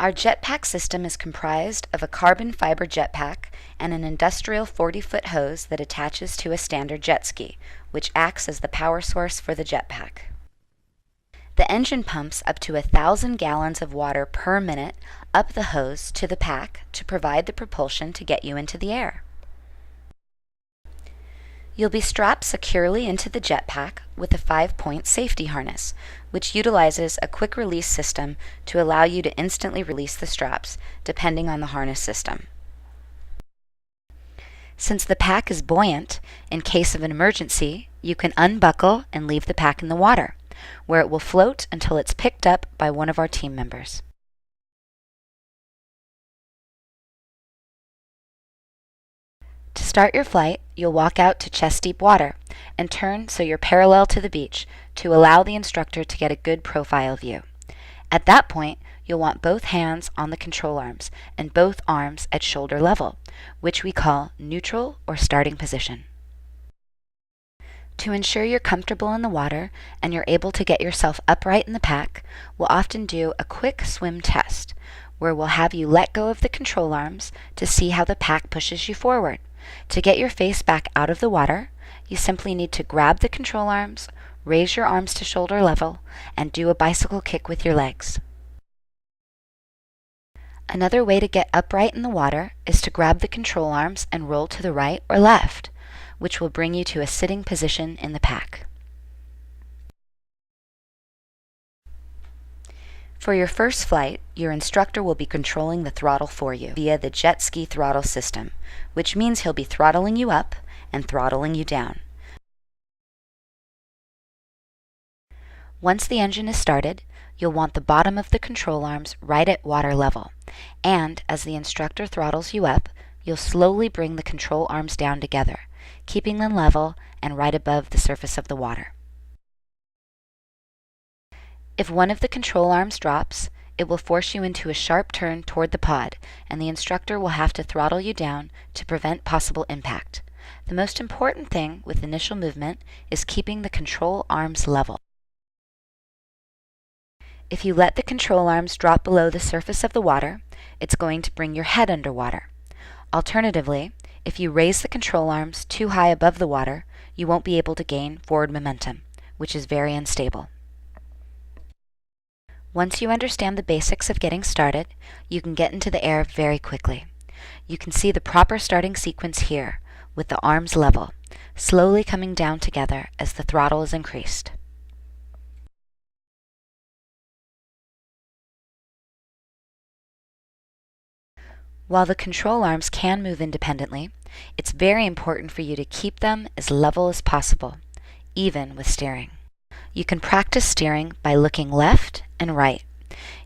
Our jetpack system is comprised of a carbon fiber jetpack and an industrial 40-foot hose that attaches to a standard jet ski, which acts as the power source for the jetpack. The engine pumps up to 1,000 gallons of water per minute up the hose to the pack to provide the propulsion to get you into the air. You'll be strapped securely into the jetpack with a 5-point safety harness, which utilizes a quick release system to allow you to instantly release the straps, depending on the harness system. Since the pack is buoyant, in case of an emergency, you can unbuckle and leave the pack in the water, where it will float until it's picked up by one of our team members. To start your flight, you'll walk out to chest-deep water and turn so you're parallel to the beach to allow the instructor to get a good profile view. At that point, you'll want both hands on the control arms and both arms at shoulder level, which we call neutral or starting position. To ensure you're comfortable in the water and you're able to get yourself upright in the pack, we'll often do a quick swim test, where we'll have you let go of the control arms to see how the pack pushes you forward. To get your face back out of the water, you simply need to grab the control arms, raise your arms to shoulder level, and do a bicycle kick with your legs. Another way to get upright in the water is to grab the control arms and roll to the right or left, which will bring you to a sitting position in the pack. For your first flight, your instructor will be controlling the throttle for you via the jet ski throttle system, which means he'll be throttling you up and throttling you down. Once the engine is started, you'll want the bottom of the control arms right at water level, and as the instructor throttles you up, you'll slowly bring the control arms down together, keeping them level and right above the surface of the water. If one of the control arms drops, it will force you into a sharp turn toward the pod, and the instructor will have to throttle you down to prevent possible impact. The most important thing with initial movement is keeping the control arms level. If you let the control arms drop below the surface of the water, it's going to bring your head underwater. Alternatively, if you raise the control arms too high above the water, you won't be able to gain forward momentum, which is very unstable. Once you understand the basics of getting started, you can get into the air very quickly. You can see the proper starting sequence here, with the arms level, slowly coming down together as the throttle is increased. While the control arms can move independently, it's very important for you to keep them as level as possible, even with steering. You can practice steering by looking left and right.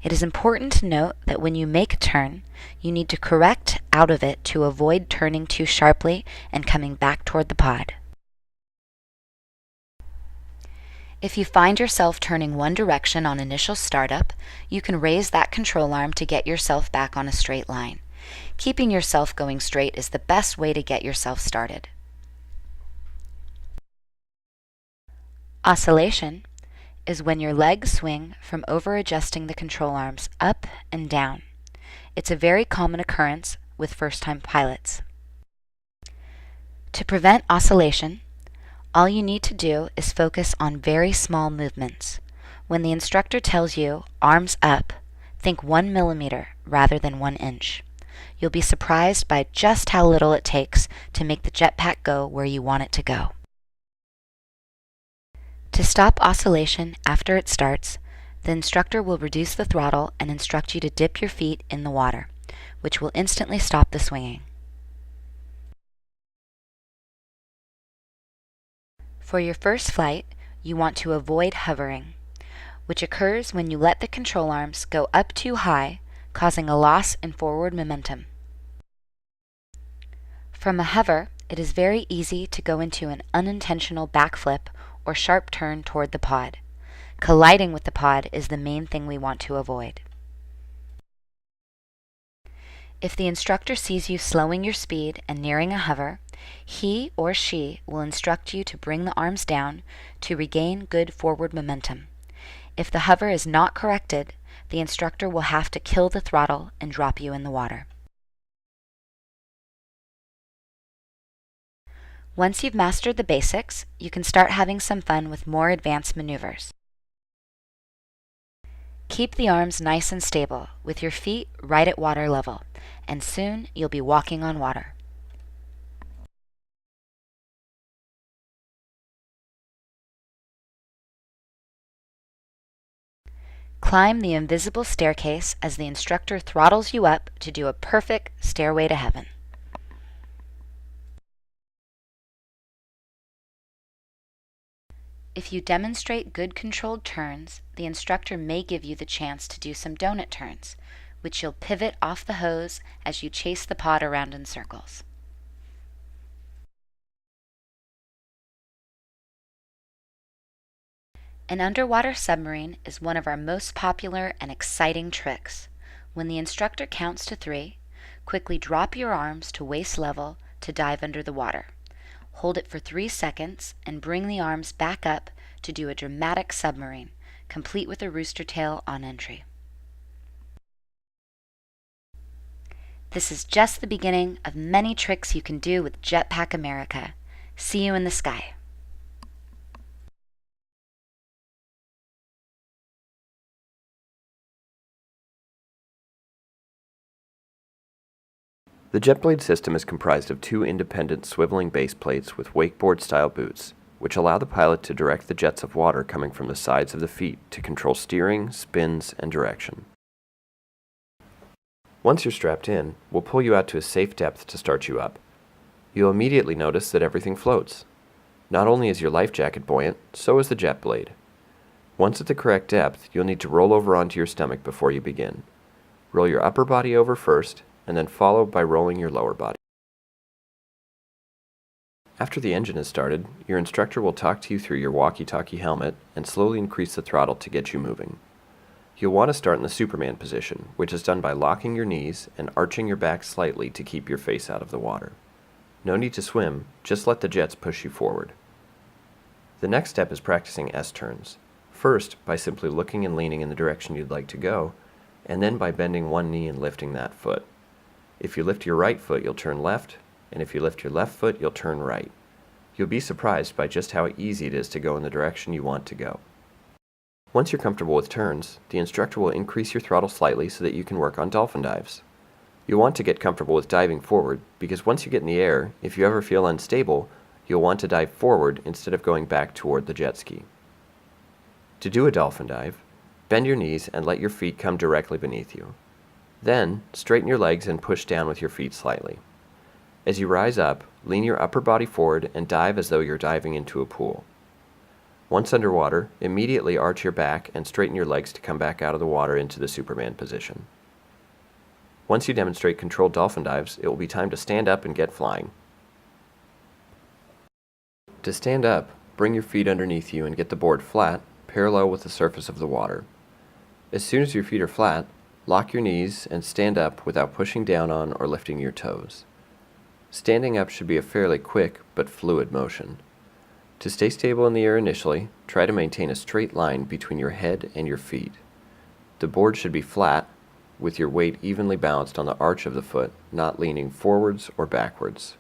It is important to note that when you make a turn, you need to correct out of it to avoid turning too sharply and coming back toward the pod. If you find yourself turning one direction on initial startup, you can raise that control arm to get yourself back on a straight line. Keeping yourself going straight is the best way to get yourself started. Oscillation is when your legs swing from over-adjusting the control arms up and down. It's a very common occurrence with first-time pilots. To prevent oscillation, all you need to do is focus on very small movements. When the instructor tells you arms up, think 1 millimeter rather than 1 inch. You'll be surprised by just how little it takes to make the jetpack go where you want it to go. To stop oscillation after it starts, the instructor will reduce the throttle and instruct you to dip your feet in the water, which will instantly stop the swinging. For your first flight, you want to avoid hovering, which occurs when you let the control arms go up too high, causing a loss in forward momentum. From a hover, it is very easy to go into an unintentional backflip or sharp turn toward the pod. Colliding with the pod is the main thing we want to avoid. If the instructor sees you slowing your speed and nearing a hover, he or she will instruct you to bring the arms down to regain good forward momentum. If the hover is not corrected, the instructor will have to kill the throttle and drop you in the water. Once you've mastered the basics, you can start having some fun with more advanced maneuvers. Keep the arms nice and stable, with your feet right at water level, and soon you'll be walking on water. Climb the invisible staircase as the instructor throttles you up to do a perfect stairway to heaven. If you demonstrate good controlled turns, the instructor may give you the chance to do some donut turns, which you'll pivot off the hose as you chase the pod around in circles. An underwater submarine is one of our most popular and exciting tricks. When the instructor counts to 3, quickly drop your arms to waist level to dive under the water. Hold it for 3 seconds and bring the arms back up to do a dramatic submarine, complete with a rooster tail on entry. This is just the beginning of many tricks you can do with Jetpack America. See you in the sky. The Jetblade system is comprised of 2 independent swiveling base plates with wakeboard-style boots, which allow the pilot to direct the jets of water coming from the sides of the feet to control steering, spins, and direction. Once you're strapped in, we'll pull you out to a safe depth to start you up. You'll immediately notice that everything floats. Not only is your life jacket buoyant, so is the Jetblade. Once at the correct depth, you'll need to roll over onto your stomach before you begin. Roll your upper body over first, and then follow by rolling your lower body. After the engine is started, your instructor will talk to you through your walkie-talkie helmet and slowly increase the throttle to get you moving. You'll want to start in the Superman position, which is done by locking your knees and arching your back slightly to keep your face out of the water. No need to swim, just let the jets push you forward. The next step is practicing S-turns. First, by simply looking and leaning in the direction you'd like to go, and then by bending one knee and lifting that foot. If you lift your right foot, you'll turn left, and if you lift your left foot, you'll turn right. You'll be surprised by just how easy it is to go in the direction you want to go. Once you're comfortable with turns, the instructor will increase your throttle slightly so that you can work on dolphin dives. You'll want to get comfortable with diving forward, because once you get in the air, if you ever feel unstable, you'll want to dive forward instead of going back toward the jet ski. To do a dolphin dive, bend your knees and let your feet come directly beneath you. Then, straighten your legs and push down with your feet slightly. As you rise up, lean your upper body forward and dive as though you're diving into a pool. Once underwater, immediately arch your back and straighten your legs to come back out of the water into the Superman position. Once you demonstrate controlled dolphin dives, it will be time to stand up and get flying. To stand up, bring your feet underneath you and get the board flat, parallel with the surface of the water. As soon as your feet are flat, lock your knees and stand up without pushing down on or lifting your toes. Standing up should be a fairly quick but fluid motion. To stay stable in the air initially, try to maintain a straight line between your head and your feet. The board should be flat, with your weight evenly balanced on the arch of the foot, not leaning forwards or backwards.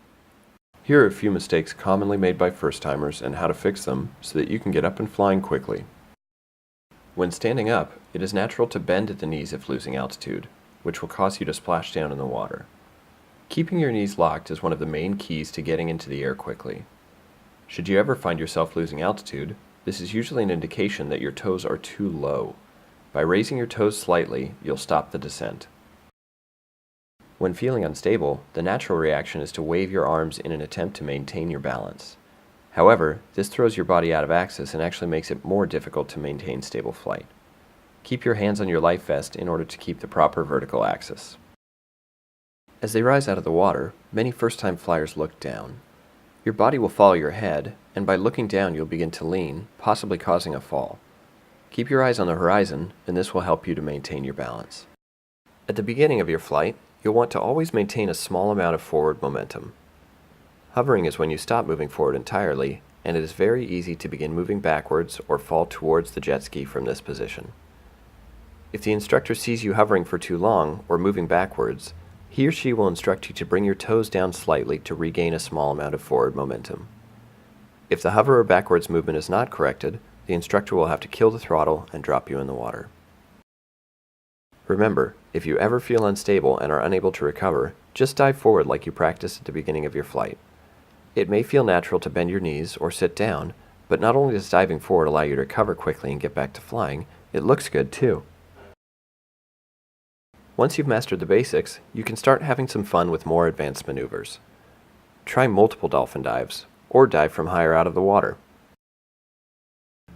Here are a few mistakes commonly made by first-timers and how to fix them so that you can get up and flying quickly. When standing up, it is natural to bend at the knees if losing altitude, which will cause you to splash down in the water. Keeping your knees locked is one of the main keys to getting into the air quickly. Should you ever find yourself losing altitude, this is usually an indication that your toes are too low. By raising your toes slightly, you'll stop the descent. When feeling unstable, the natural reaction is to wave your arms in an attempt to maintain your balance. However, this throws your body out of axis and actually makes it more difficult to maintain stable flight. Keep your hands on your life vest in order to keep the proper vertical axis. As they rise out of the water, many first-time flyers look down. Your body will follow your head, and by looking down you'll begin to lean, possibly causing a fall. Keep your eyes on the horizon, and this will help you to maintain your balance. At the beginning of your flight, you'll want to always maintain a small amount of forward momentum. Hovering is when you stop moving forward entirely, and it is very easy to begin moving backwards or fall towards the jet ski from this position. If the instructor sees you hovering for too long or moving backwards, he or she will instruct you to bring your toes down slightly to regain a small amount of forward momentum. If the hover or backwards movement is not corrected, the instructor will have to kill the throttle and drop you in the water. Remember, if you ever feel unstable and are unable to recover, just dive forward like you practiced at the beginning of your flight. It may feel natural to bend your knees or sit down, but not only does diving forward allow you to recover quickly and get back to flying, it looks good too. Once you've mastered the basics, you can start having some fun with more advanced maneuvers. Try multiple dolphin dives, or dive from higher out of the water.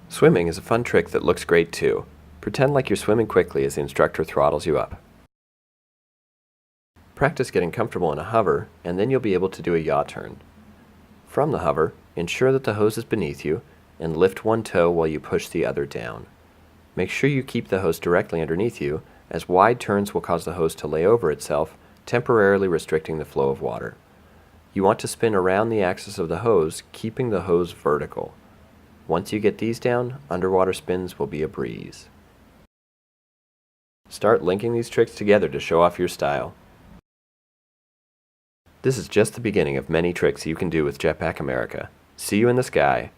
Swimming is a fun trick that looks great too. Pretend like you're swimming quickly as the instructor throttles you up. Practice getting comfortable in a hover, and then you'll be able to do a yaw turn. From the hover, ensure that the hose is beneath you, and lift one toe while you push the other down. Make sure you keep the hose directly underneath you, as wide turns will cause the hose to lay over itself, temporarily restricting the flow of water. You want to spin around the axis of the hose, keeping the hose vertical. Once you get these down, underwater spins will be a breeze. Start linking these tricks together to show off your style. This is just the beginning of many tricks you can do with Jetpack America. See you in the sky!